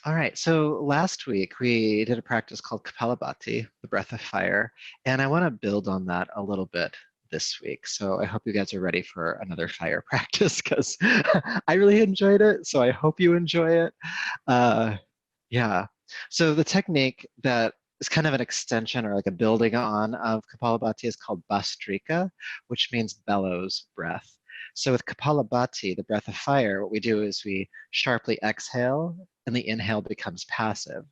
All right, so last week we did a practice called Kapalabhati, the breath of fire, and I want to build on that a little bit this week. So I hope you guys are ready for another fire practice because I really enjoyed it. So I hope you enjoy it. Uh, yeah. So the technique that is kind of an extension or like a building on of Kapalabhati is called Bahstrika, which means bellows breath. So with Kapalabhati, the breath of fire, what we do is we sharply exhale and the inhale becomes passive.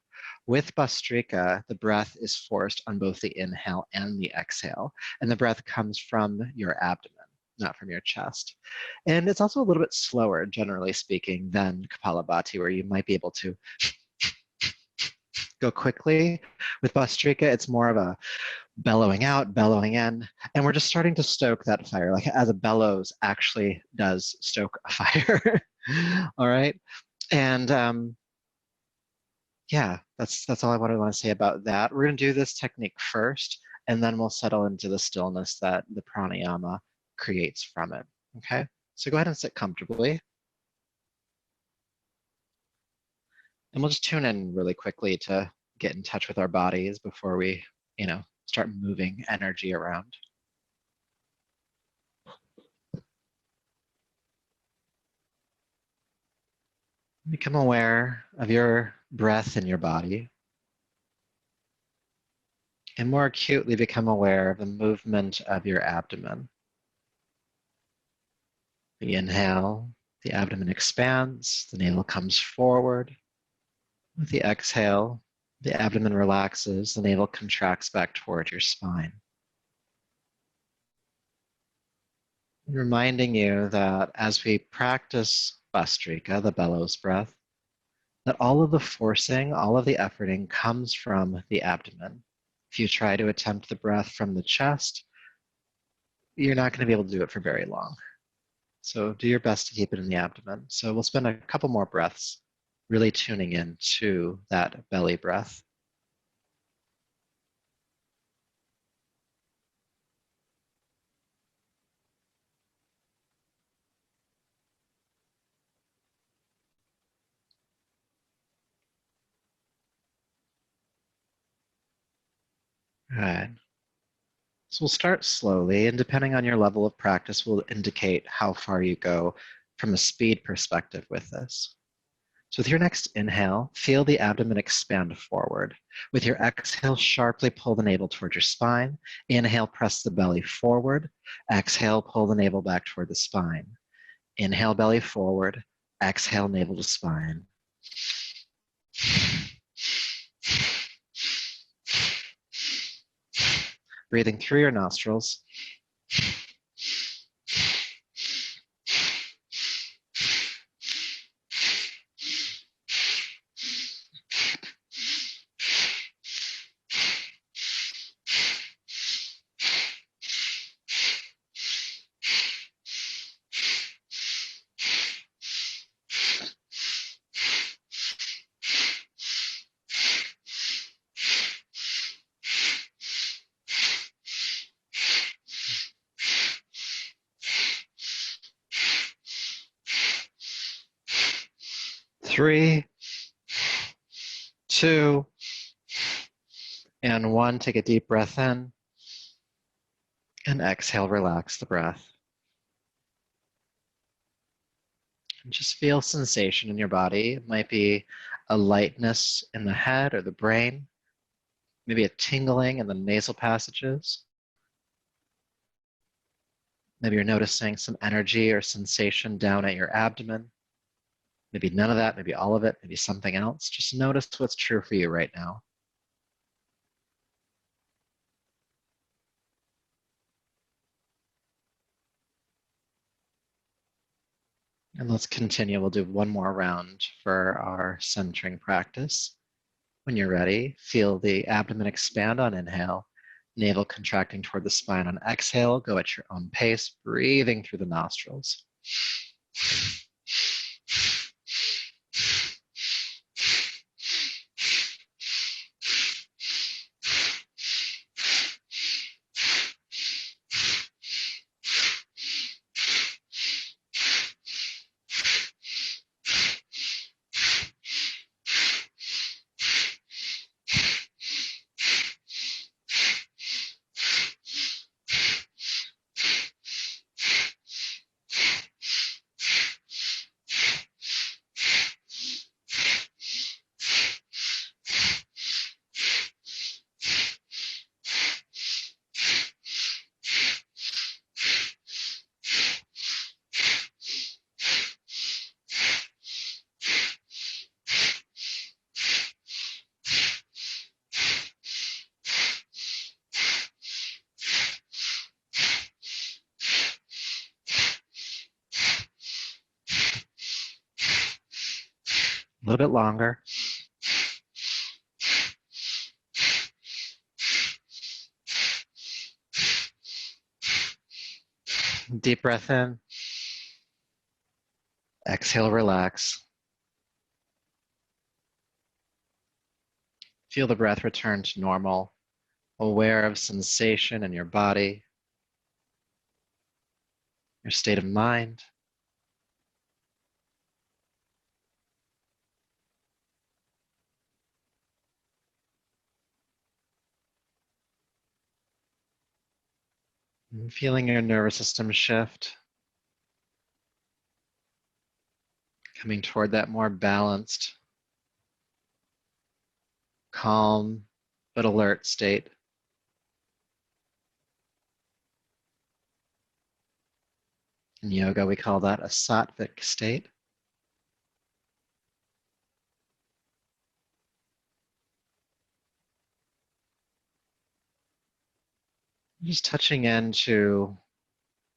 With Bahstrika, the breath is forced on both the inhale and the exhale, and the breath comes from your abdomen, not from your chest. And it's also a little bit slower, generally speaking, than Kapalabhati, where you might be able to go quickly. With Bahstrika, it's more of a bellowing out, bellowing in, and we're just starting to stoke that fire, like as a bellows actually does stoke a fire. All right, and yeah, that's all I want to say about that. We're going to do this technique first, and then we'll settle into the stillness that the pranayama creates from it. Okay, so go ahead and sit comfortably, and we'll just tune in really quickly to get in touch with our bodies before we, start moving energy around. Become aware of your breath in your body, and more acutely become aware of the movement of your abdomen. The inhale, the abdomen expands, the navel comes forward. With the exhale, the abdomen relaxes, the navel contracts back toward your spine. Reminding you that as we practice Bahstrika, the bellows breath, that all of the forcing, all of the efforting comes from the abdomen. If you try to attempt the breath from the chest, you're not going to be able to do it for very long. So do your best to keep it in the abdomen. So we'll spend a couple more breaths really tuning in to that belly breath. Good. So we'll start slowly, and depending on your level of practice, will indicate how far you go from a speed perspective with this. So with your next inhale, feel the abdomen expand forward. With your exhale, sharply pull the navel toward your spine. Inhale, press the belly forward. Exhale, pull the navel back toward the spine. Inhale, belly forward. Exhale, navel to spine. Breathing through your nostrils. Three, two, and one. Take a deep breath in. And exhale, relax the breath. And just feel sensation in your body. It might be a lightness in the head or the brain, maybe a tingling in the nasal passages. Maybe you're noticing some energy or sensation down at your abdomen. Maybe none of that, maybe all of it, maybe something else. Just notice what's true for you right now. And let's continue. We'll do one more round for our centering practice. When you're ready, feel the abdomen expand on inhale, navel contracting toward the spine on exhale. Go at your own pace, breathing through the nostrils. little bit longer. Deep breath in. Exhale, relax. Feel the breath return to normal, aware of sensation in your body, your state of mind. And feeling your nervous system shift, coming toward that more balanced, calm, but alert state. In yoga, we call that a sattvic state. Just touching into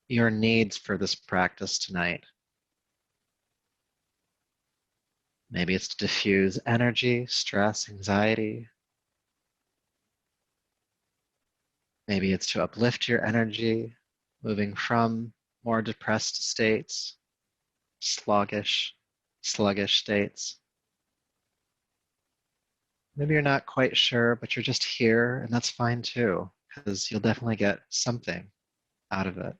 your needs for this practice tonight. Maybe it's to diffuse energy, stress, anxiety. Maybe it's to uplift your energy, moving from more depressed states, sluggish states. Maybe you're not quite sure, but you're just here, and that's fine too, because you'll definitely get something out of it.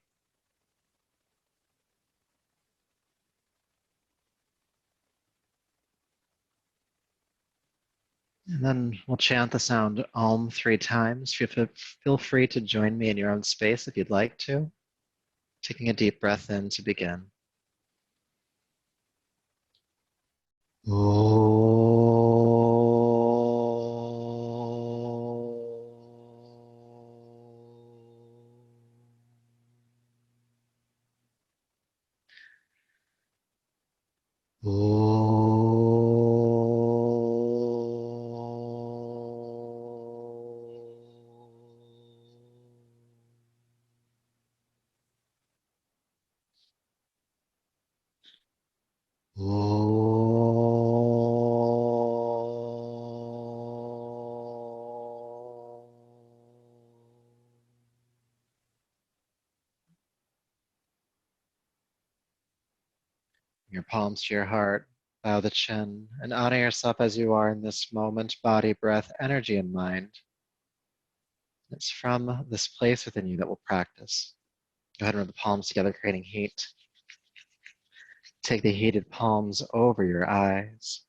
And then we'll chant the sound Om 3 times. Feel free to join me in your own space if you'd like to. Taking a deep breath in to begin. Your palms to your heart, bow the chin, and honor yourself as you are in this moment, body, breath, energy, and mind. It's from this place within you that we'll practice. Go ahead and rub the palms together, creating heat. Take the heated palms over your eyes,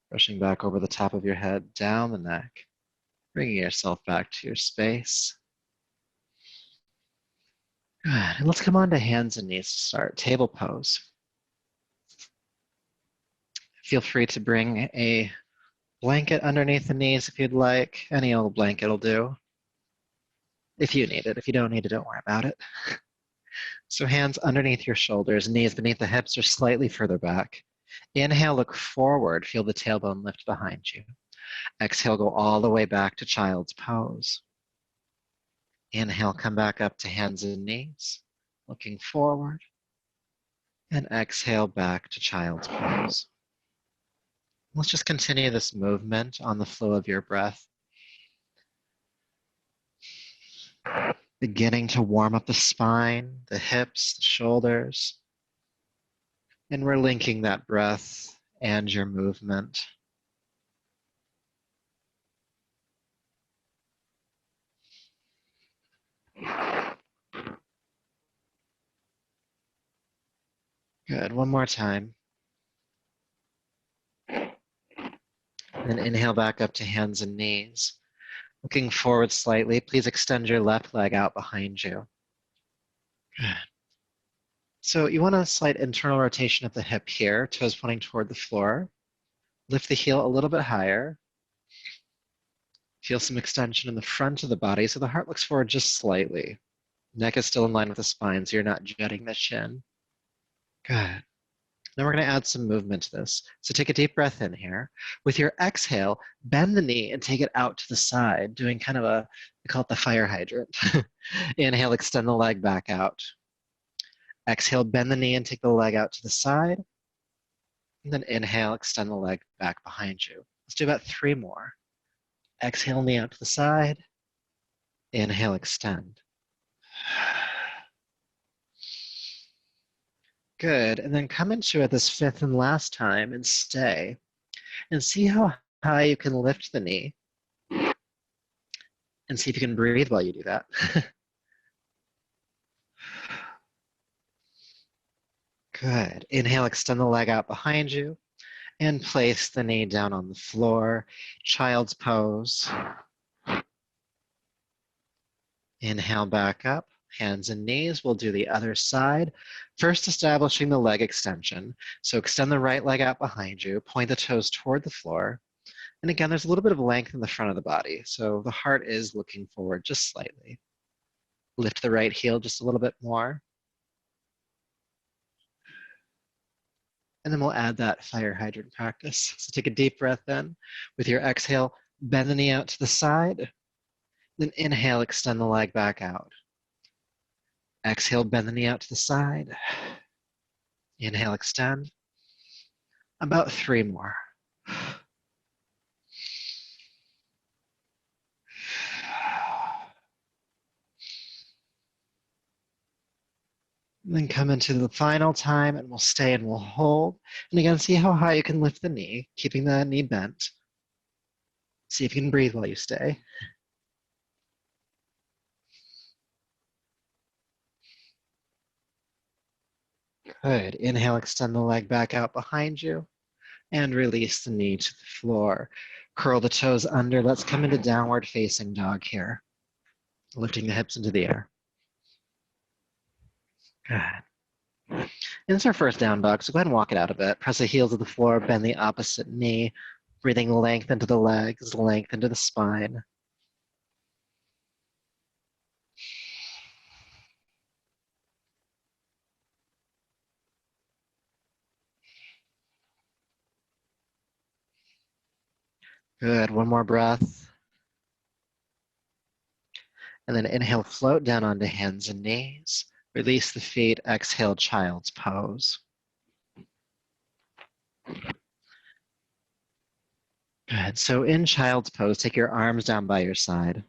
brushing back over the top of your head, down the neck, bringing yourself back to your space. Good. And let's come on to hands and knees to start. Table pose. Feel free to bring a blanket underneath the knees if you'd like. Any old blanket will do. If you need it. If you don't need it, don't worry about it. So hands underneath your shoulders, knees beneath the hips or slightly further back. Inhale, look forward. Feel the tailbone lift behind you. Exhale, go all the way back to child's pose. Inhale, come back up to hands and knees, looking forward. And exhale back to child's pose. Let's just continue this movement on the flow of your breath. Beginning to warm up the spine, the hips, the shoulders. And we're linking that breath and your movement. Good, one more time. Then inhale back up to hands and knees. Looking forward slightly, please extend your left leg out behind you. Good. So you want a slight internal rotation of the hip here, toes pointing toward the floor. Lift the heel a little bit higher. Feel some extension in the front of the body, so the heart looks forward just slightly. Neck is still in line with the spine, so you're not jutting the chin. Good. Now we're going to add some movement to this. So take a deep breath in here. With your exhale, bend the knee and take it out to the side, doing kind of we call it the fire hydrant. Inhale, extend the leg back out. Exhale, bend the knee and take the leg out to the side. And then inhale, extend the leg back behind you. Let's do about 3 more. Exhale, knee out to the side. Inhale, extend. Good. And then come into it this 5th and last time and stay. And see how high you can lift the knee. And see if you can breathe while you do that. Good. Inhale, extend the leg out behind you. And place the knee down on the floor. Child's pose. Inhale back up. Hands and knees. We'll do the other side. First, establishing the leg extension. So extend the right leg out behind you. Point the toes toward the floor. And again, there's a little bit of length in the front of the body. So the heart is looking forward just slightly. Lift the right heel just a little bit more. And then we'll add that fire hydrant practice. So take a deep breath in. With your exhale, bend the knee out to the side. Then inhale, extend the leg back out. Exhale, bend the knee out to the side. Inhale, extend. About 3 more. And then come into the final time and we'll stay and we'll hold. And again, see how high you can lift the knee, keeping the knee bent. See if you can breathe while you stay. Good. Inhale, extend the leg back out behind you and release the knee to the floor. Curl the toes under. Let's come into downward facing dog here. Lifting the hips into the air. Good. And this is our first down dog, so go ahead and walk it out a bit. Press the heels of the floor, bend the opposite knee, breathing length into the legs, length into the spine. Good, 1 more breath. And then inhale, float down onto hands and knees. Release the feet, exhale, child's pose. Good, so in child's pose, take your arms down by your side.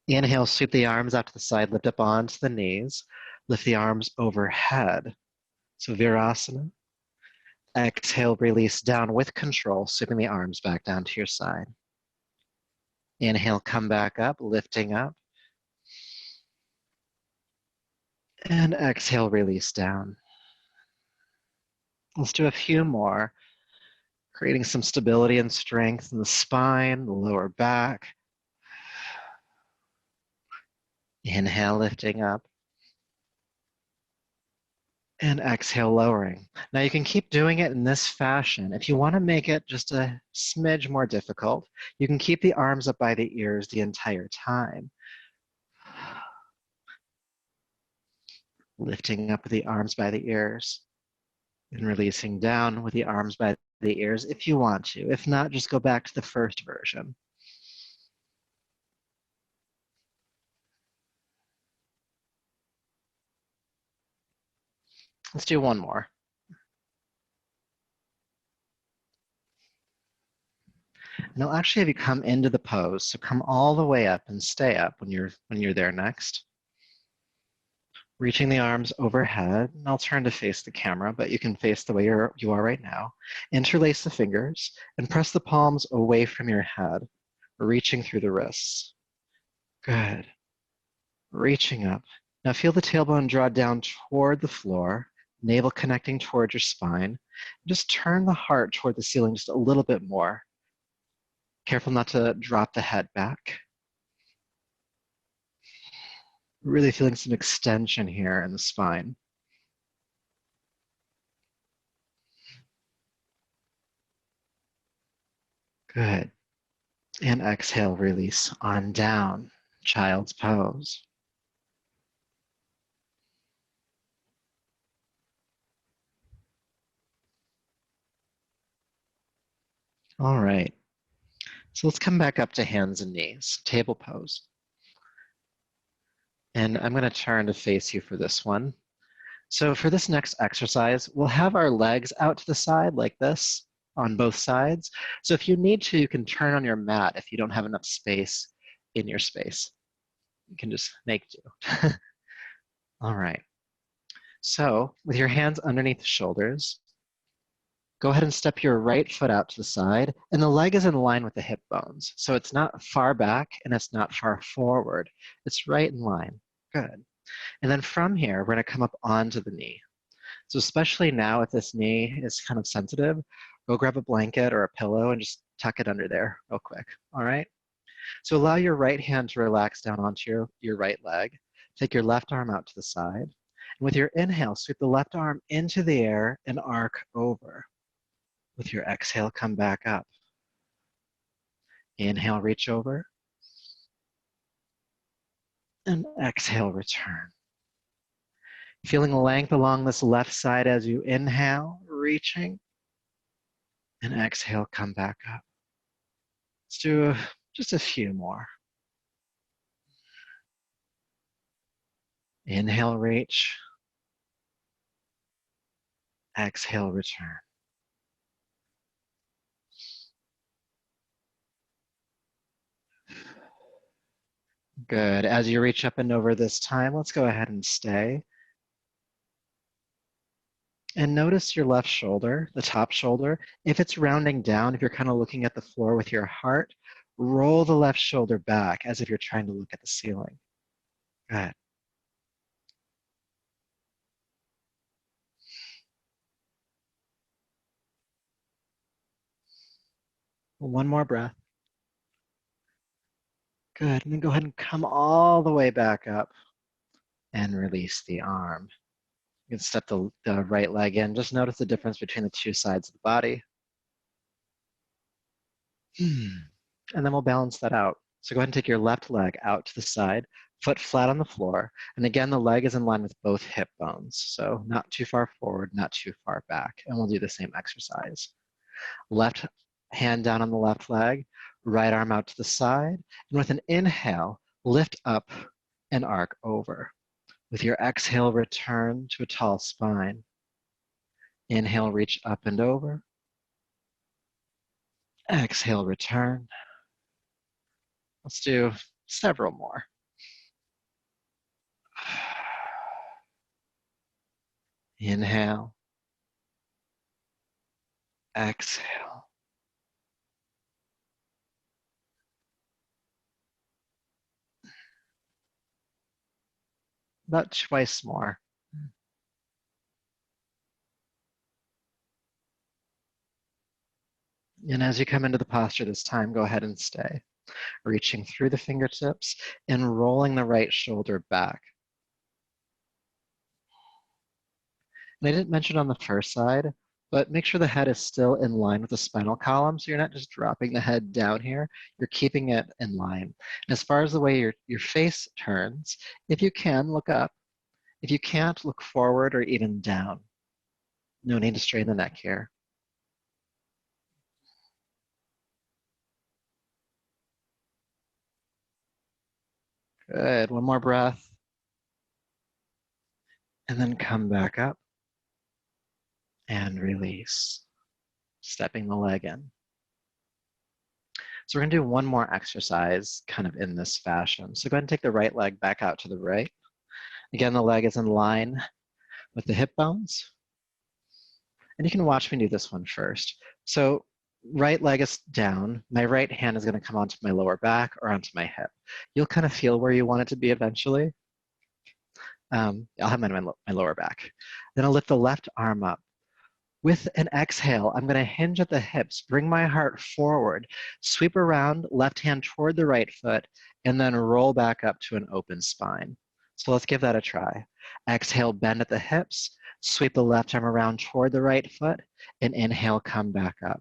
Inhale, sweep the arms out to the side, lift up onto the knees. Lift the arms overhead. So Virasana. Exhale, release down with control, sweeping the arms back down to your side. Inhale, come back up, lifting up. And exhale, release down. Let's do a few more, creating some stability and strength in the spine, the lower back. Inhale, lifting up. And exhale, lowering. Now you can keep doing it in this fashion. If you want to make it just a smidge more difficult, you can keep the arms up by the ears the entire time. Lifting up with the arms by the ears and releasing down with the arms by the ears if you want to. If not, just go back to the first version. Let's do 1 more. And they'll actually have you come into the pose. So come all the way up and stay up when you're there next. Reaching the arms overhead, and I'll turn to face the camera, but you can face the way you are right now. Interlace the fingers and press the palms away from your head, reaching through the wrists. Good. Reaching up. Now feel the tailbone draw down toward the floor, navel connecting toward your spine. Just turn the heart toward the ceiling just a little bit more. Careful not to drop the head back. Really feeling some extension here in the spine. Good. And exhale, release on down, child's pose. All right. So let's come back up to hands and knees, table pose. And I'm going to turn to face you for this one. So for this next exercise, we'll have our legs out to the side like this on both sides. So if you need to, you can turn on your mat if you don't have enough space in your space. You can just make do. All right. So with your hands underneath the shoulders, go ahead and step your right foot out to the side, and the leg is in line with the hip bones. So it's not far back and it's not far forward. It's right in line. Good. And then from here, we're going to come up onto the knee. So especially now if this knee is kind of sensitive, go grab a blanket or a pillow and just tuck it under there real quick. All right? So allow your right hand to relax down onto your right leg. Take your left arm out to the side. And with your inhale, sweep the left arm into the air and arc over. With your exhale, come back up. Inhale, reach over. And exhale, return. Feeling length along this left side as you inhale, reaching. And exhale, come back up. Let's do just a few more. Inhale, reach. Exhale, return. Good. As you reach up and over this time, let's go ahead and stay. And notice your left shoulder, the top shoulder. If it's rounding down, if you're kind of looking at the floor with your heart, roll the left shoulder back as if you're trying to look at the ceiling. Good. One more breath. Good. And then go ahead and come all the way back up and release the arm. You can step the right leg in. Just notice the difference between the two sides of the body. And then we'll balance that out. So go ahead and take your left leg out to the side, foot flat on the floor. And again, the leg is in line with both hip bones. So not too far forward, not too far back. And we'll do the same exercise. Left hand down on the left leg, right arm out to the side. And with an inhale, lift up and arc over. With your exhale, return to a tall spine. Inhale, reach up and over. Exhale, return. Let's do several more. Inhale. Exhale. About twice more. And as you come into the posture this time, go ahead and stay. Reaching through the fingertips and rolling the right shoulder back. And I didn't mention on the first side, but make sure the head is still in line with the spinal column. So you're not just dropping the head down here, you're keeping it in line. And as far as the way your face turns, if you can, look up. If you can't, look forward or even down. No need to strain the neck here. Good, one more breath. And then come back up and release, stepping the leg in. So we're gonna do one more exercise kind of in this fashion. So go ahead and take the right leg back out to the right. Again, the leg is in line with the hip bones. And you can watch me do this one first. So right leg is down. My right hand is gonna come onto my lower back or onto my hip. You'll kind of feel where you want it to be eventually. I'll have my lower back. Then I'll lift the left arm up. With an exhale, I'm gonna hinge at the hips, bring my heart forward, sweep around, left hand toward the right foot, and then roll back up to an open spine. So let's give that a try. Exhale, bend at the hips, sweep the left arm around toward the right foot, and inhale, come back up.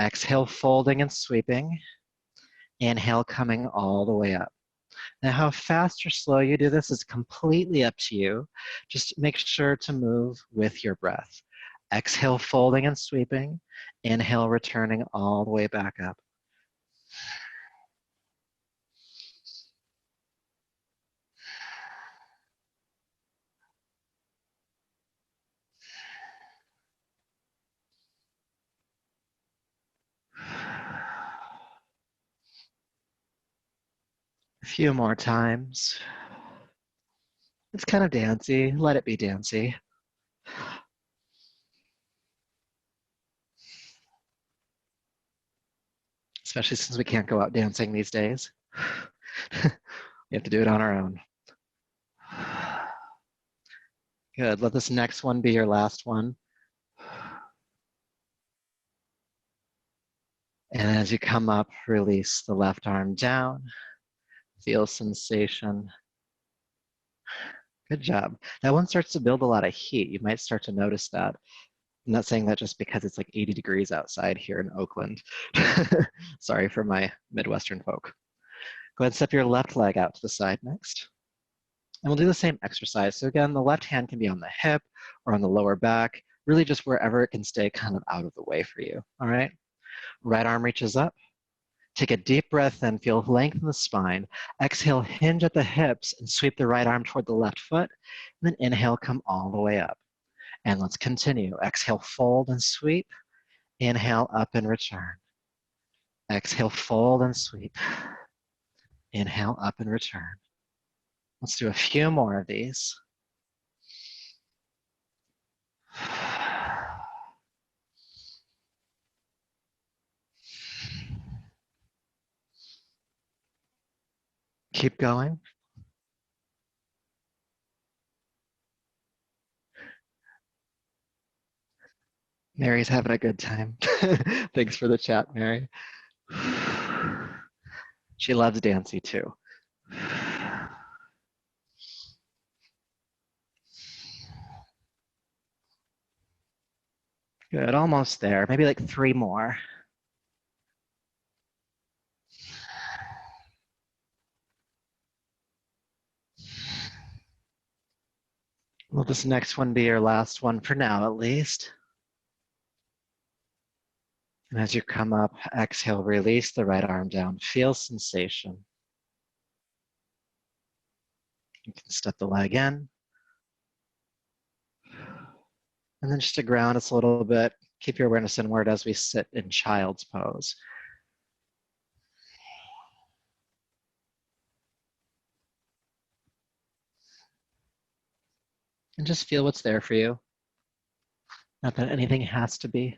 Exhale, folding and sweeping. Inhale, coming all the way up. Now, how fast or slow you do this is completely up to you. Just make sure to move with your breath. Exhale, folding and sweeping. Inhale, returning all the way back up. few more times. It's kind of dancey. Let it be dancey. Especially since we can't go out dancing these days. We have to do it on our own. Good. Let this next one be your last one. And as you come up, release the left arm down. Feel sensation. Good job. That one starts to build a lot of heat. You might start to notice that. I'm not saying that just because it's like 80 degrees outside here in Oakland. Sorry for my Midwestern folk. Go ahead and step your left leg out to the side next. And we'll do the same exercise. So again, the left hand can be on the hip or on the lower back, really just wherever it can stay kind of out of the way for you, all right? Right arm reaches up. Take a deep breath in, feel length in the spine. Exhale, hinge at the hips and sweep the right arm toward the left foot. And then inhale, come all the way up. And let's continue. Exhale, fold and sweep. Inhale, up and return. Exhale, fold and sweep. Inhale, up and return. Let's do a few more of these. Keep going. Mary's having a good time. Thanks for the chat, Mary. She loves dancing too. Good, almost there. Maybe like 3 more. Will this next one be your last one for now, at least? And as you come up, exhale, release the right arm down. Feel sensation. You can step the leg in. And then just to ground us a little bit, keep your awareness inward as we sit in child's pose. And just feel what's there for you. Not that anything has to be.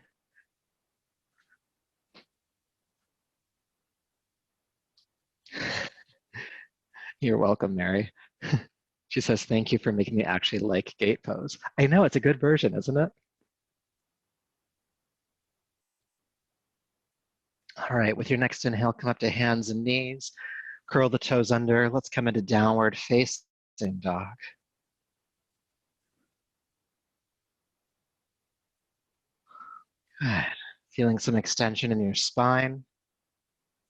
You're welcome, Mary. She says, thank you for making me actually like gate pose. I know, it's a good version, isn't it? All right, with your next inhale, come up to hands and knees. Curl the toes under. Let's come into downward facing dog. Good. Feeling some extension in your spine.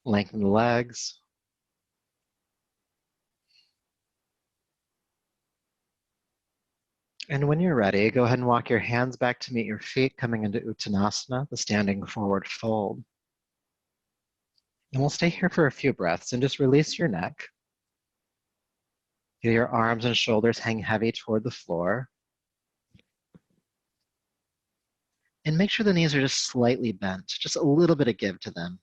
Lengthen the legs. And when you're ready, go ahead and walk your hands back to meet your feet, coming into Uttanasana, the standing forward fold. And we'll stay here for a few breaths and just release your neck. Feel your arms and shoulders hang heavy toward the floor. And make sure the knees are just slightly bent, just a little bit of give to them.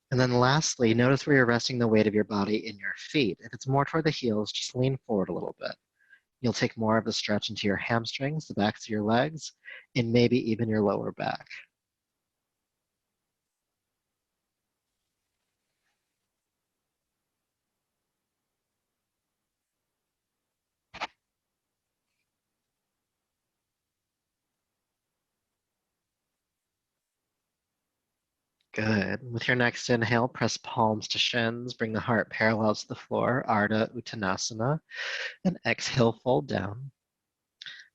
And then lastly, notice where you're resting the weight of your body in your feet. If it's more toward the heels, just lean forward a little bit. You'll take more of the stretch into your hamstrings, the backs of your legs, and maybe even your lower back. Good. With your next inhale, press palms to shins, bring the heart parallel to the floor, Ardha Uttanasana, and exhale, fold down.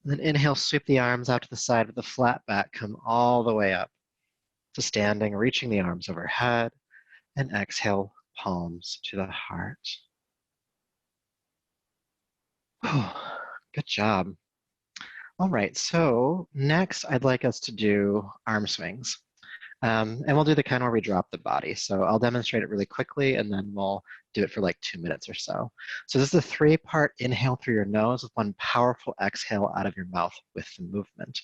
And then inhale, sweep the arms out to the side with the flat back, come all the way up to standing, reaching the arms overhead, and exhale, palms to the heart. Good job. All right, so next I'd like us to do arm swings. And we'll do the kind where we drop the body. So I'll demonstrate it really quickly and then we'll do it for like 2 minutes or so. So this is a 3-part inhale through your nose with 1 powerful exhale out of your mouth with the movement.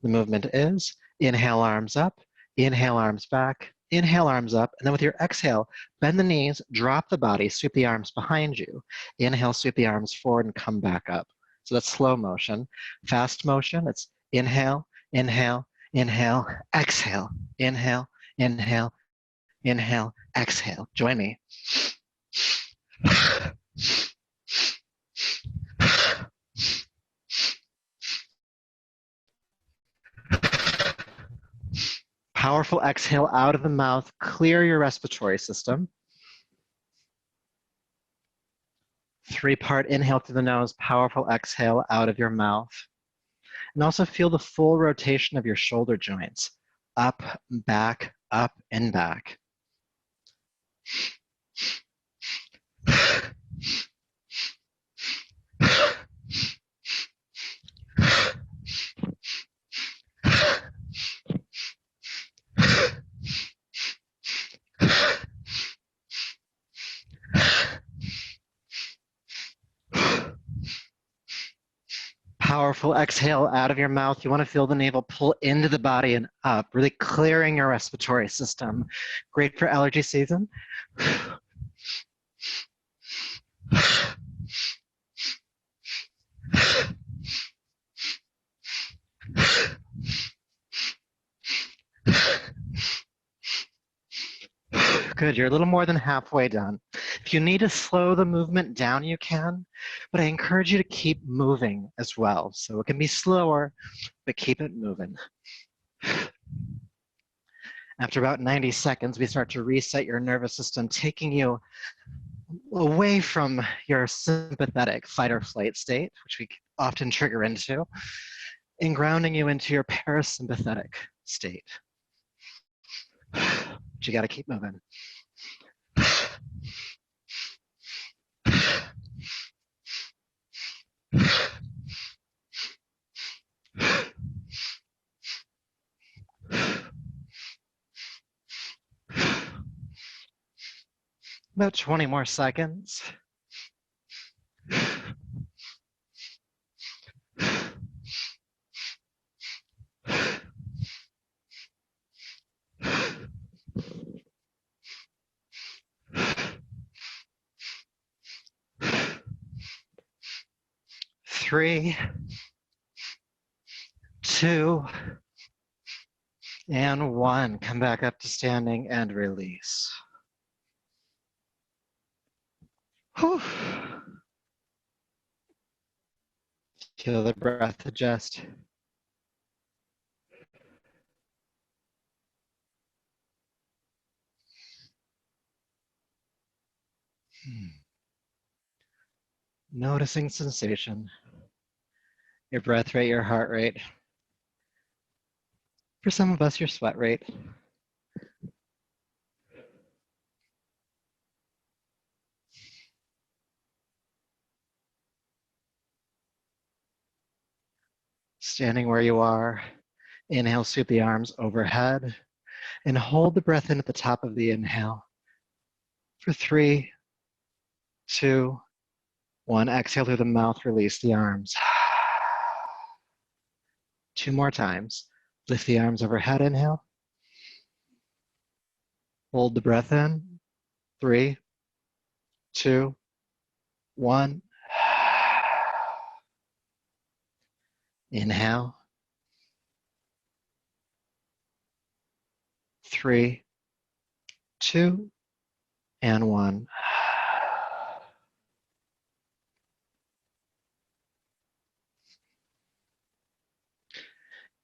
The movement is inhale, arms up, inhale, arms back, Inhale, arms up, and then with your exhale, bend the knees, drop the body, sweep the arms behind you. Inhale, sweep the arms forward and come back up. So that's slow motion. Fast motion, it's inhale, inhale, inhale, exhale, inhale, inhale, inhale, exhale. Join me. Powerful exhale out of the mouth. Clear your respiratory system. 3-part inhale through the nose. Powerful exhale out of your mouth. And also feel the full rotation of your shoulder joints. Up, and back. Powerful exhale out of your mouth. You want to feel the navel pull into the body and up, really clearing your respiratory system. Great for allergy season. Good, you're a little more than halfway done. If you need to slow the movement down, you can, but I encourage you to keep moving as well. So it can be slower, but keep it moving. After about 90 seconds, we start to reset your nervous system, taking you away from your sympathetic fight or flight state, which we often trigger into, and grounding you into your parasympathetic state. But you got to keep moving. About 20 more seconds. Three, 2, and 1. Come back up to standing and release. Whew. Feel the breath adjust. Noticing sensation, your breath rate, your heart rate. For some of us, your sweat rate. Standing where you are, inhale, sweep the arms overhead, and hold the breath in at the top of the inhale. For 3, 2, 1. Exhale through the mouth, release the arms. 2 more times. Lift the arms overhead, inhale. Hold the breath in. 3, 2, 1. Inhale. 3, 2, and 1.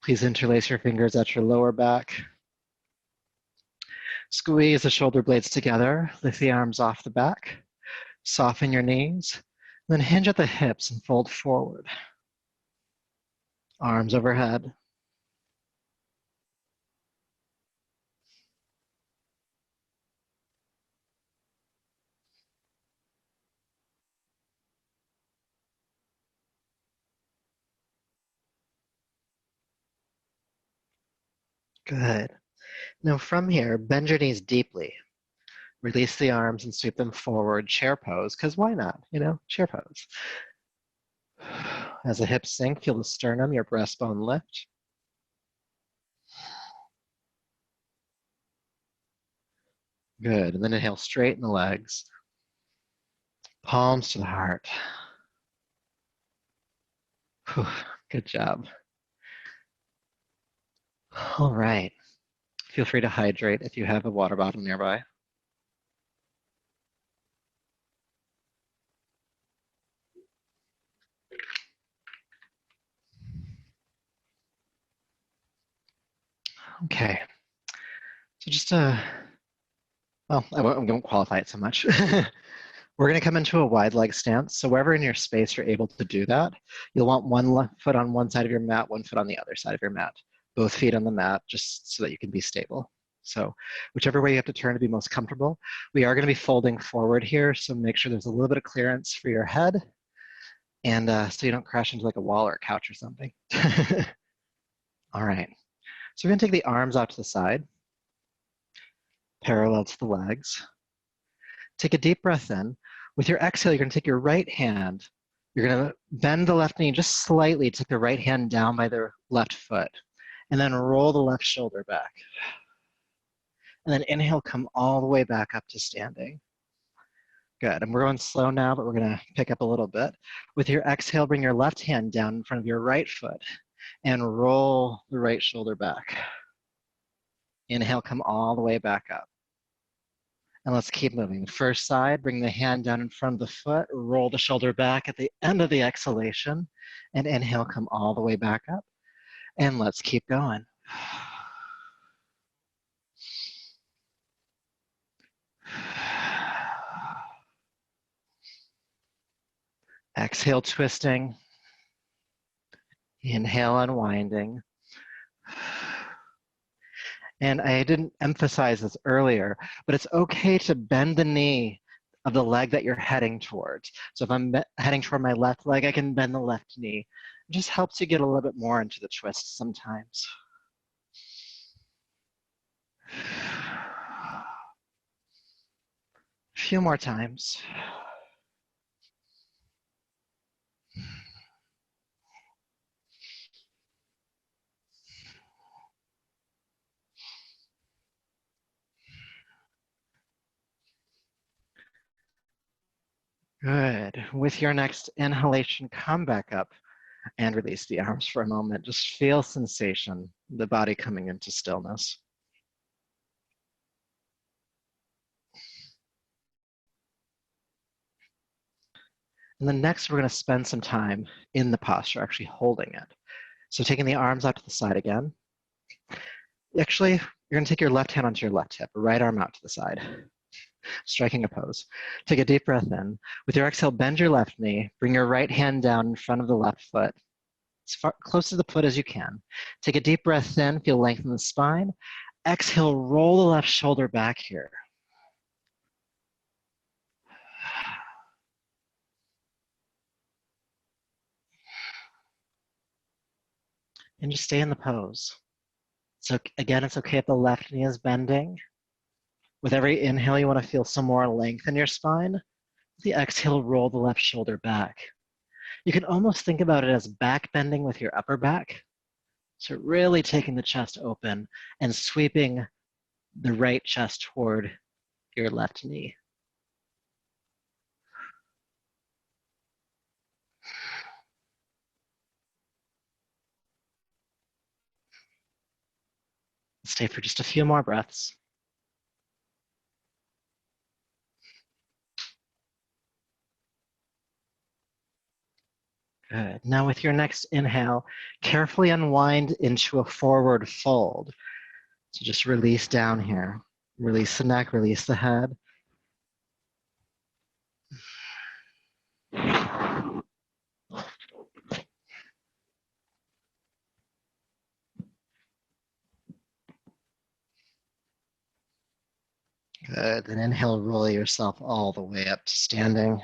Please interlace your fingers at your lower back. Squeeze the shoulder blades together. Lift the arms off the back. Soften your knees. Then hinge at the hips and fold forward. Arms overhead. Good. Now from here, bend your knees deeply. Release the arms and sweep them forward. Chair pose, because why not? Chair pose. As the hips sink, feel the sternum, your breastbone lift. Good. And then inhale, straighten the legs. Palms to the heart. Whew, good job. All right. Feel free to hydrate if you have a water bottle nearby. Okay. So just well, I won't qualify it so much. We're going to come into a wide leg stance. So wherever in your space you're able to do that, you'll want one left foot on one side of your mat, one foot on the other side of your mat. Both feet on the mat, just so that you can be stable. So whichever way you have to turn to be most comfortable. We are going to be folding forward here, so make sure there's a little bit of clearance for your head, and so you don't crash into like a wall or a couch or something. All right. So we're going to take the arms out to the side, parallel to the legs. Take a deep breath in. With your exhale, you're going to take your right hand. You're going to bend the left knee just slightly, take the right hand down by the left foot, and then roll the left shoulder back. And then inhale, come all the way back up to standing. Good. And we're going slow now, but we're going to pick up a little bit. With your exhale, bring your left hand down in front of your right foot and roll the right shoulder back. Inhale, come all the way back up. And let's keep moving. First side, bring the hand down in front of the foot, roll the shoulder back at the end of the exhalation, and inhale, come all the way back up. And let's keep going. Exhale, twisting. Inhale, unwinding. And I didn't emphasize this earlier, but it's okay to bend the knee of the leg that you're heading towards. So if I'm heading toward my left leg, I can bend the left knee. It just helps you get a little bit more into the twist sometimes. A few more times. Good. With your next inhalation, come back up and release the arms for a moment. Just feel sensation, the body coming into stillness. And then next, we're going to spend some time in the posture, actually holding it. So taking the arms out to the side again. Actually, you're going to take your left hand onto your left hip, right arm out to the side, striking a pose. Take a deep breath in. With your exhale, bend your left knee. Bring your right hand down in front of the left foot, as far close to the foot as you can. Take a deep breath in, feel length in the spine. Exhale, roll the left shoulder back here. And just stay in the pose. So again, it's okay if the left knee is bending. With every inhale, you want to feel some more length in your spine. With the exhale, roll the left shoulder back. You can almost think about it as back bending with your upper back. So really taking the chest open and sweeping the right chest toward your left knee. Stay for just a few more breaths. Good. Now with your next inhale, carefully unwind into a forward fold. So just release down here. Release the neck, release the head. Good. Then inhale, roll yourself all the way up to standing.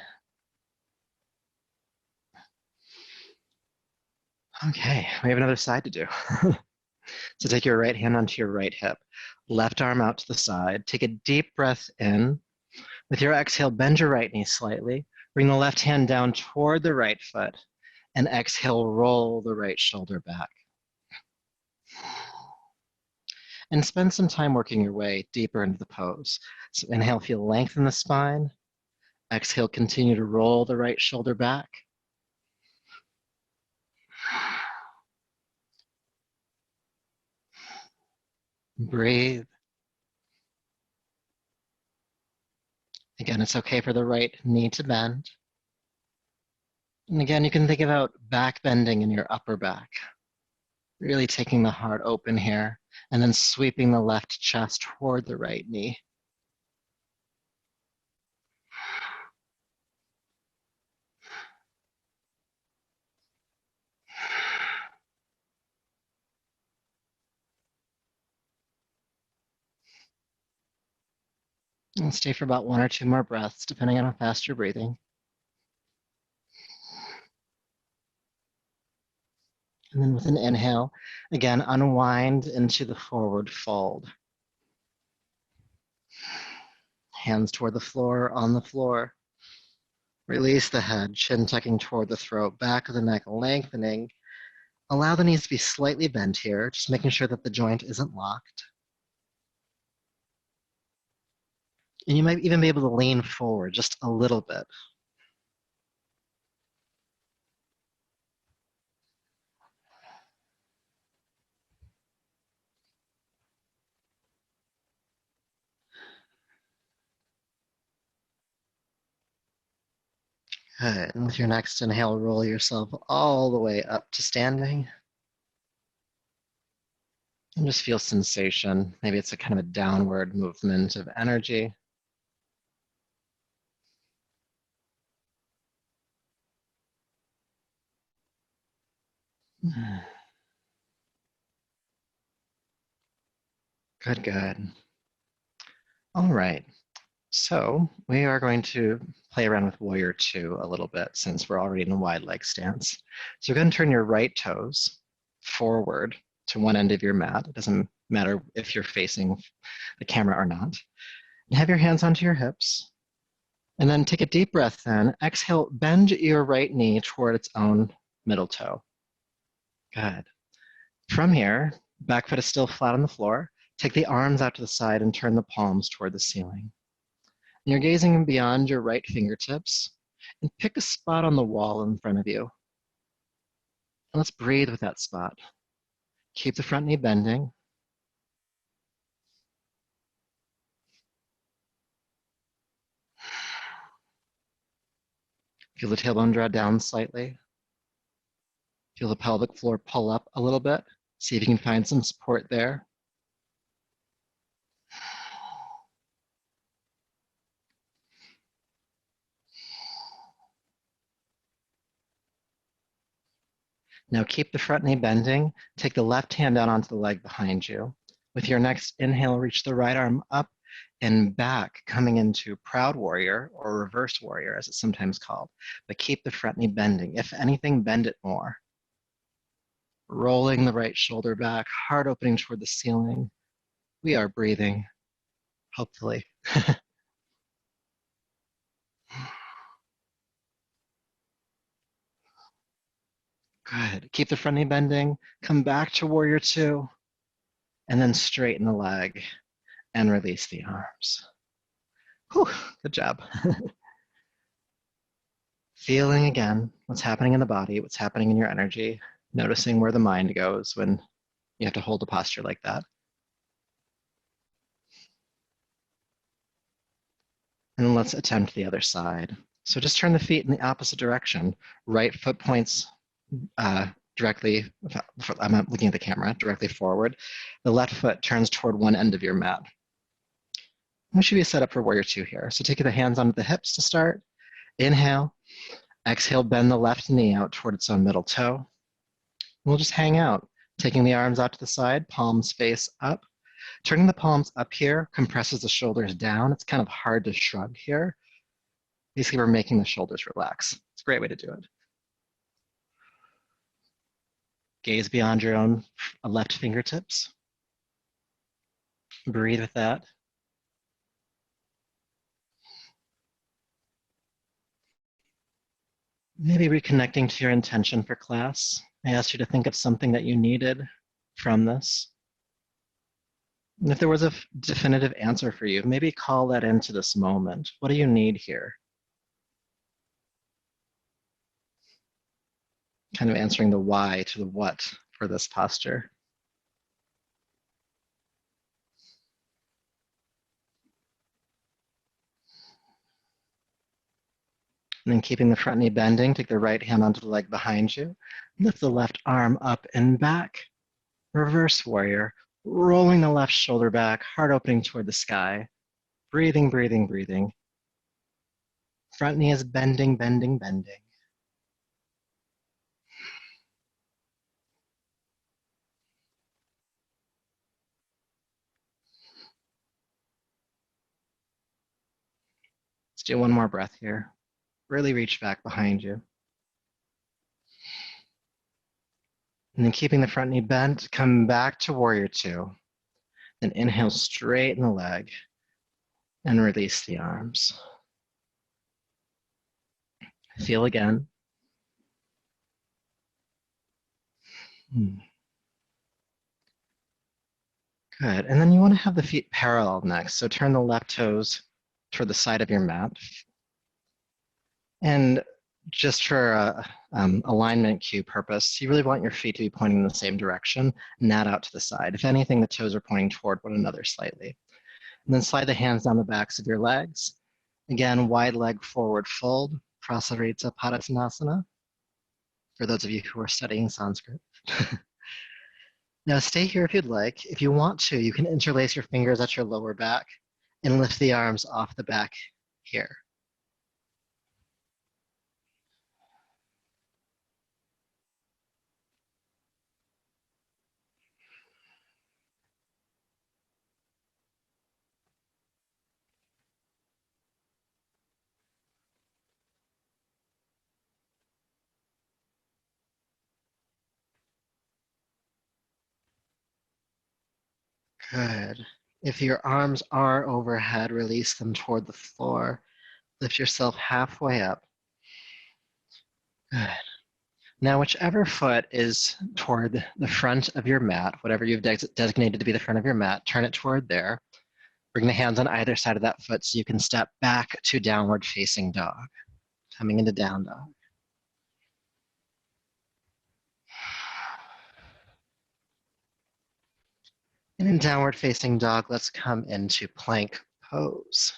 Okay, we have another side to do. So take your right hand onto your right hip, left arm out to the side. Take a deep breath in. With your exhale, bend your right knee slightly. Bring the left hand down toward the right foot. And exhale, roll the right shoulder back. and spend some time working your way deeper into the pose. So inhale, feel length in the spine. Exhale, continue to roll the right shoulder back. Breathe. Again, it's okay for the right knee to bend. And again, you can think about back bending in your upper back. Really taking the heart open here, and then sweeping the left chest toward the right knee. And stay for about 1 or 2 more breaths, depending on how fast you're breathing. And then with an inhale, again, unwind into the forward fold. Hands toward the floor, on the floor. Release the head, chin tucking toward the throat, back of the neck lengthening. Allow the knees to be slightly bent here, just making sure that the joint isn't locked. And you might even be able to lean forward just a little bit. Good. And with your next inhale, roll yourself all the way up to standing. And just feel sensation. Maybe it's a kind of a downward movement of energy. Good, good. All right. So we are going to play around with Warrior 2 a little bit since we're already in a wide leg stance. So you're going to turn your right toes forward to one end of your mat. It doesn't matter if you're facing the camera or not. And have your hands onto your hips. And then take a deep breath in. Exhale, bend your right knee toward its own middle toe. Good. From here, back foot is still flat on the floor. Take the arms out to the side and turn the palms toward the ceiling. And you're gazing beyond your right fingertips and pick a spot on the wall in front of you. And let's breathe with that spot. Keep the front knee bending. Feel the tailbone draw down slightly. Feel the pelvic floor pull up a little bit. See if you can find some support there. Now keep the front knee bending. Take the left hand down onto the leg behind you. With your next inhale, reach the right arm up and back, coming into proud warrior or reverse warrior, as it's sometimes called. But keep the front knee bending. If anything, bend it more. Rolling the right shoulder back, heart opening toward the ceiling. We are breathing, hopefully. Good. Keep the front knee bending. Come back to warrior 2. And then straighten the leg and release the arms. Whew, good job. Feeling again what's happening in the body, what's happening in your energy, noticing where the mind goes when you have to hold a posture like that. And then let's attempt the other side. So just turn the feet in the opposite direction. Right foot points directly, I'm not looking at the camera, directly forward. The left foot turns toward one end of your mat. We should be set up for warrior 2 here. So take the hands onto the hips to start. Inhale. Exhale, bend the left knee out toward its own middle toe. We'll just hang out, taking the arms out to the side, palms face up. Turning the palms up here compresses the shoulders down. It's kind of hard to shrug here. Basically, we're making the shoulders relax. It's a great way to do it. Gaze beyond your own left fingertips. Breathe with that. Maybe reconnecting to your intention for class. I asked you to think of something that you needed from this. And if there was a definitive answer for you, maybe call that into this moment. What do you need here? Kind of answering the why to the what for this posture. And then keeping the front knee bending, take the right hand onto the leg behind you. Lift the left arm up and back. Reverse warrior, rolling the left shoulder back, heart opening toward the sky. Breathing, breathing, breathing. Front knee is bending, bending, bending. Let's do one more breath here. Really reach back behind you. And then keeping the front knee bent, come back to warrior two. Then inhale, straighten the leg and release the arms. Feel again. Good. And then you want to have the feet parallel next. So turn the left toes toward the side of your mat. And just for alignment cue purpose, you really want your feet to be pointing in the same direction, not out to the side. If anything, the toes are pointing toward one another slightly. And then slide the hands down the backs of your legs. Again, wide leg forward fold, Prasarita Padasana, for those of you who are studying Sanskrit. Now stay here if you'd like. If you want to, you can interlace your fingers at your lower back and lift the arms off the back here. Good. If your arms are overhead, release them toward the floor. Lift yourself halfway up. Good. Now, whichever foot is toward the front of your mat, whatever you've designated to be the front of your mat, turn it toward there. Bring the hands on either side of that foot so you can step back to downward facing dog. Coming into down dog. And in downward facing dog, let's come into plank pose.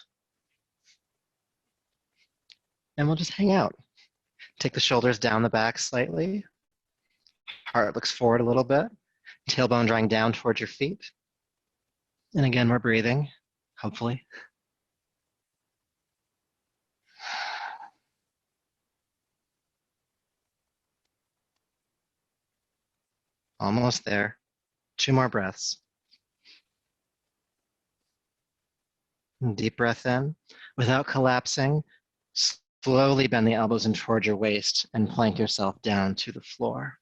And we'll just hang out. Take the shoulders down the back slightly. Heart looks forward a little bit. Tailbone drawing down towards your feet. And again, we're breathing, hopefully. Almost there. 2 more breaths. Deep breath in. Without collapsing, slowly bend the elbows in toward your waist and plank yourself down to the floor.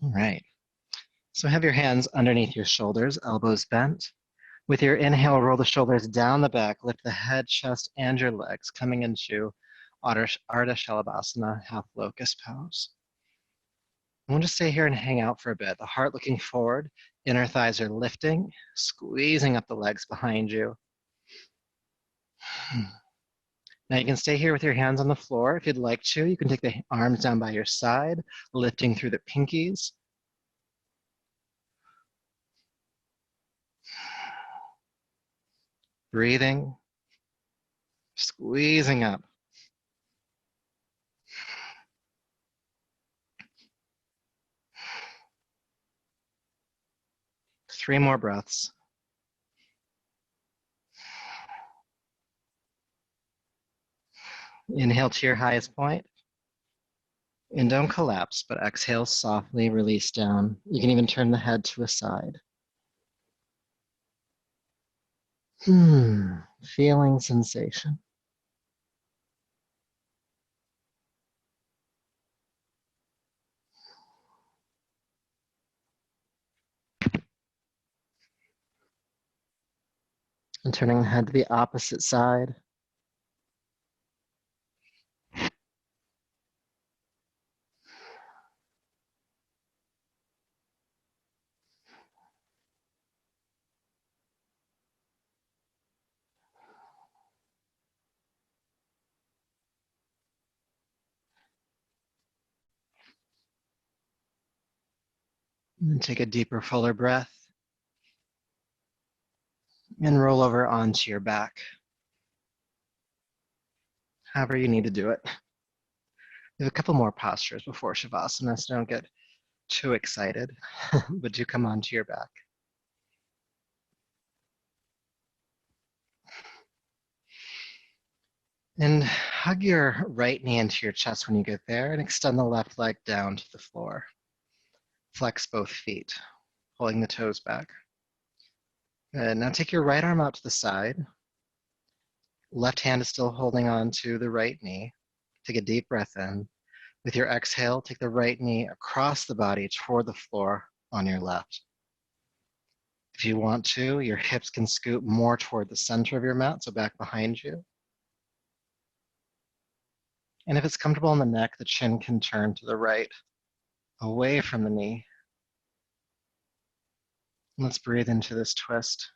All right. So have your hands underneath your shoulders, elbows bent. With your inhale, roll the shoulders down the back, lift the head, chest, and your legs, coming into Ardha Shalabhasana, half locust pose. And we'll just stay here and hang out for a bit. The heart looking forward, inner thighs are lifting, squeezing up the legs behind you. Now you can stay here with your hands on the floor if you'd like to. You can take the arms down by your side, lifting through the pinkies. Breathing, squeezing up. Three more breaths. Inhale to your highest point. And don't collapse, but exhale softly, release down. You can even turn the head to a side. Feeling sensation. And turning the head to the opposite side. And take a deeper, fuller breath. And roll over onto your back. However you need to do it. We have a couple more postures before Shavasana, so don't get too excited, but do come onto your back. And hug your right knee into your chest when you get there and extend the left leg down to the floor. Flex both feet, pulling the toes back. Good. Now take your right arm out to the side. Left hand is still holding on to the right knee. Take a deep breath in. With your exhale, take the right knee across the body toward the floor on your left. If you want to, your hips can scoot more toward the center of your mat, so back behind you. And if it's comfortable in the neck, the chin can turn to the right, away from the knee. Let's breathe into this twist.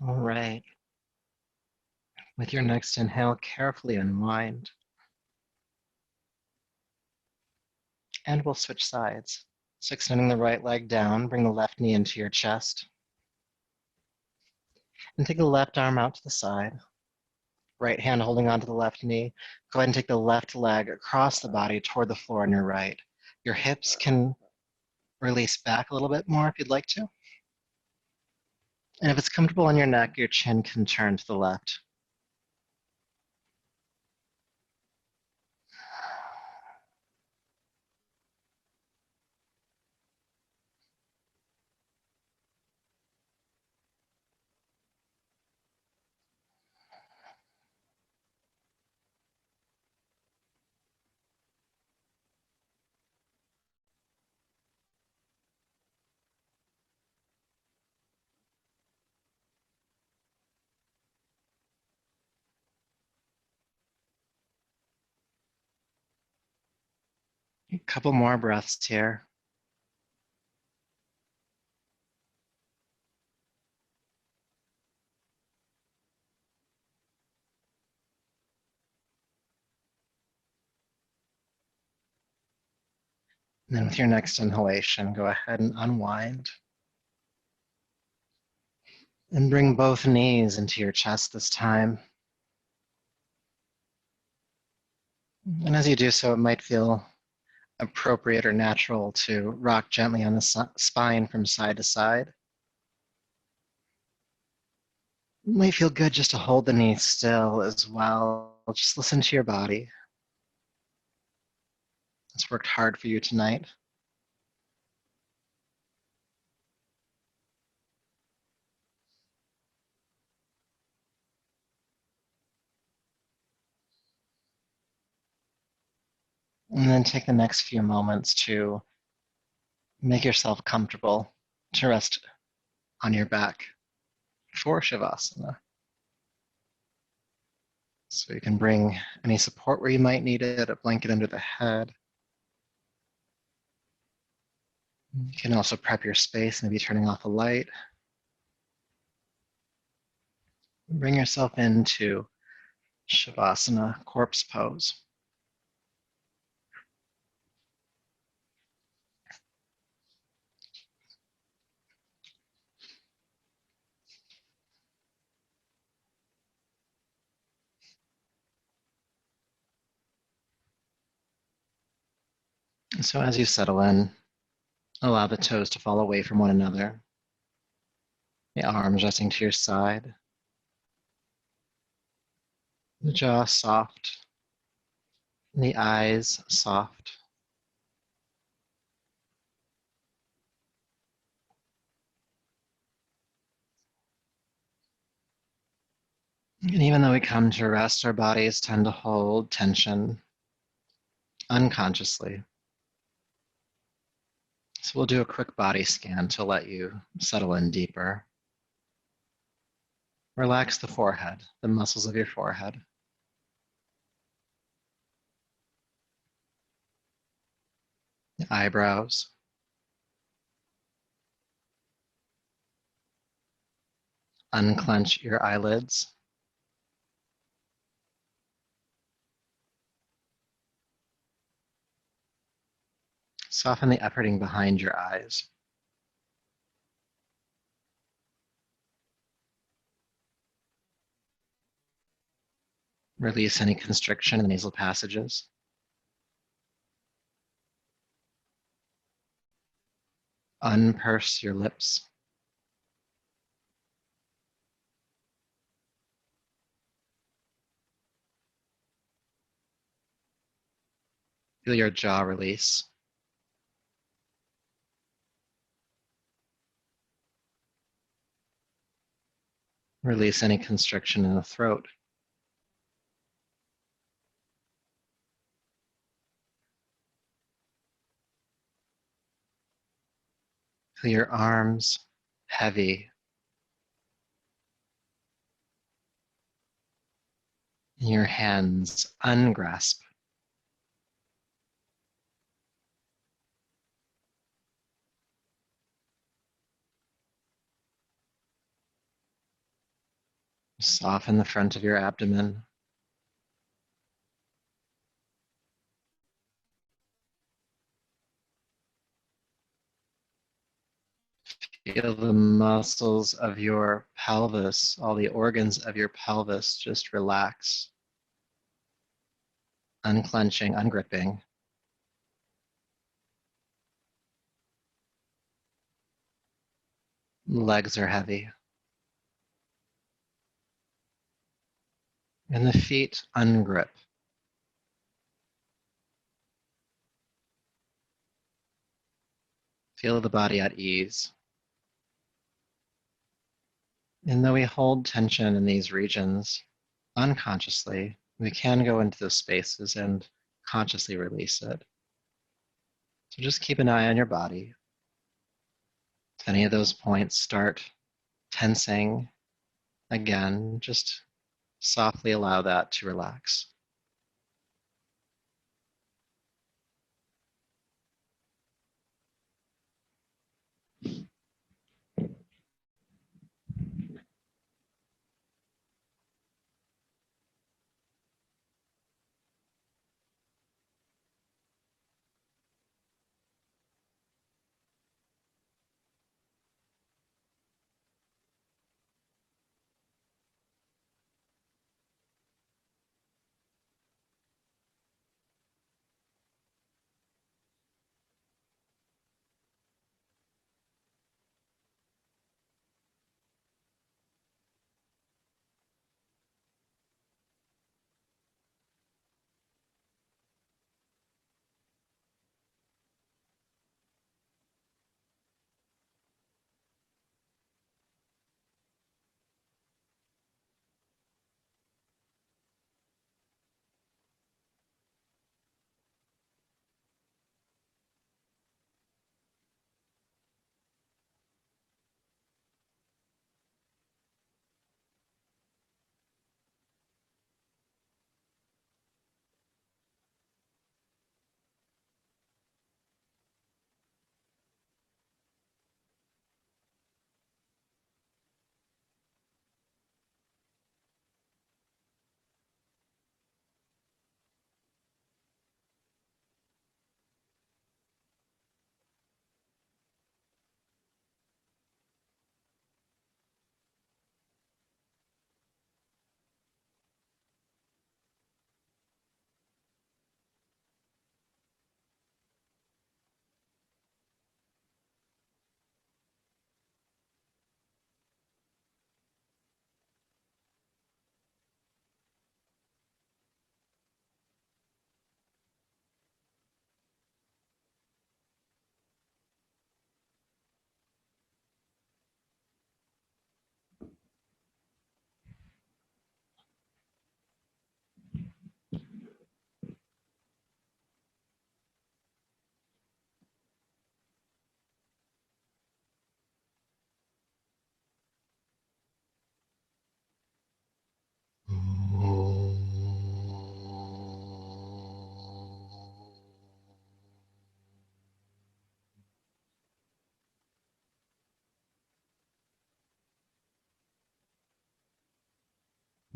All right. With your next inhale, carefully unwind. And we'll switch sides. So extending the right leg down, bring the left knee into your chest. And take the left arm out to the side. Right hand holding onto the left knee. Go ahead and take the left leg across the body toward the floor on your right. Your hips can release back a little bit more if you'd like to. And if it's comfortable on your neck, your chin can turn to the left. A couple more breaths here. And then with your next inhalation, go ahead and unwind. And bring both knees into your chest this time. And as you do so, it might feel appropriate or natural to rock gently on the spine from side to side. It might feel good just to hold the knees still as well. Just listen to your body. It's worked hard for you tonight. And then take the next few moments to make yourself comfortable to rest on your back for Shavasana. So you can bring any support where you might need it, a blanket under the head. You can also prep your space, maybe turning off a light. Bring yourself into Shavasana, corpse pose. So as you settle in, allow the toes to fall away from one another. The arms resting to your side. The jaw soft. The eyes soft. And even though we come to rest, our bodies tend to hold tension unconsciously. So we'll do a quick body scan to let you settle in deeper. Relax the forehead, the muscles of your forehead. The eyebrows. Unclench your eyelids. Soften the uppering behind your eyes. Release any constriction in the nasal passages. Unpurse your lips. Feel your jaw release. Release any constriction in the throat. Feel your arms heavy. And your hands ungrasp. Soften the front of your abdomen. Feel the muscles of your pelvis, all the organs of your pelvis just relax. Unclenching, ungripping. Legs are heavy. And the feet ungrip. Feel the body at ease. And though we hold tension in these regions unconsciously, we can go into those spaces and consciously release it. So just keep an eye on your body. If any of those points start tensing, again, just softly allow that to relax.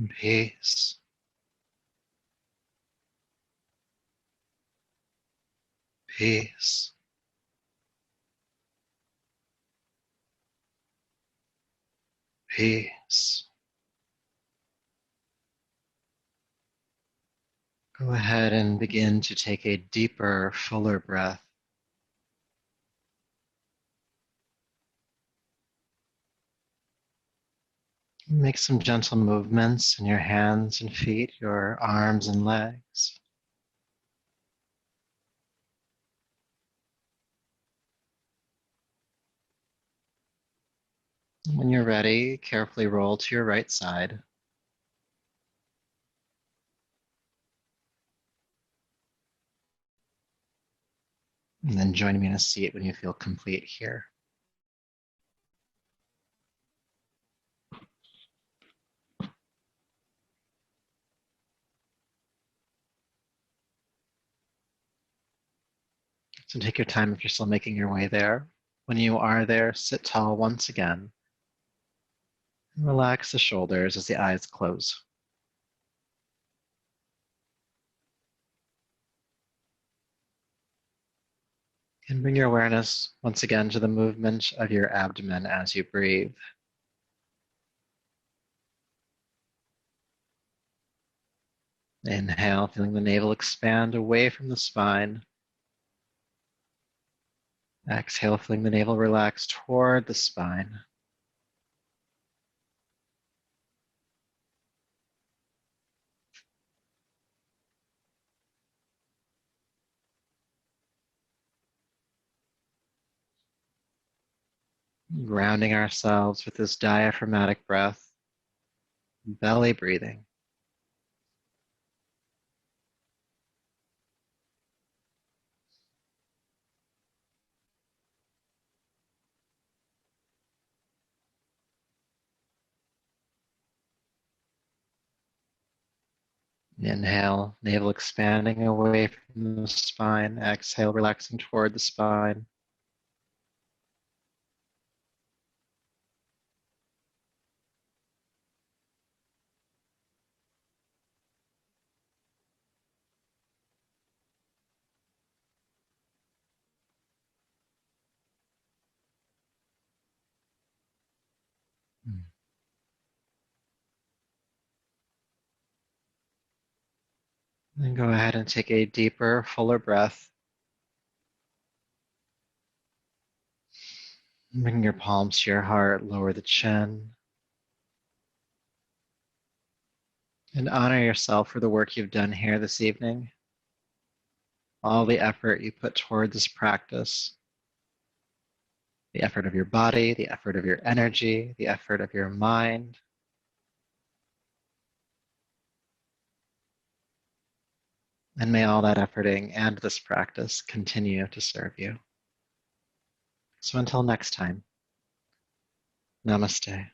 Peace. Peace. Peace. Go ahead and begin to take a deeper, fuller breath. Make some gentle movements in your hands and feet, your arms and legs. When you're ready, carefully roll to your right side. And then join me in a seat when you feel complete here. So take your time if you're still making your way there. When you are there, sit tall once again. And relax the shoulders as the eyes close. And bring your awareness once again to the movement of your abdomen as you breathe. Inhale, feeling the navel expand away from the spine. Exhale, feeling the navel relax toward the spine. Grounding ourselves with this diaphragmatic breath, belly breathing. Inhale, navel expanding away from the spine. Exhale, relaxing toward the spine. Then go ahead and take a deeper, fuller breath. Bring your palms to your heart, lower the chin. And honor yourself for the work you've done here this evening. All the effort you put toward this practice. The effort of your body, the effort of your energy, the effort of your mind. And may all that efforting and this practice continue to serve you. So until next time, namaste.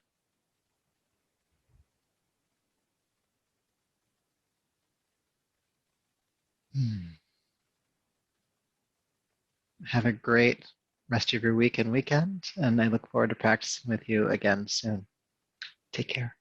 Have a great rest of your week and weekend, and I look forward to practicing with you again soon. Take care.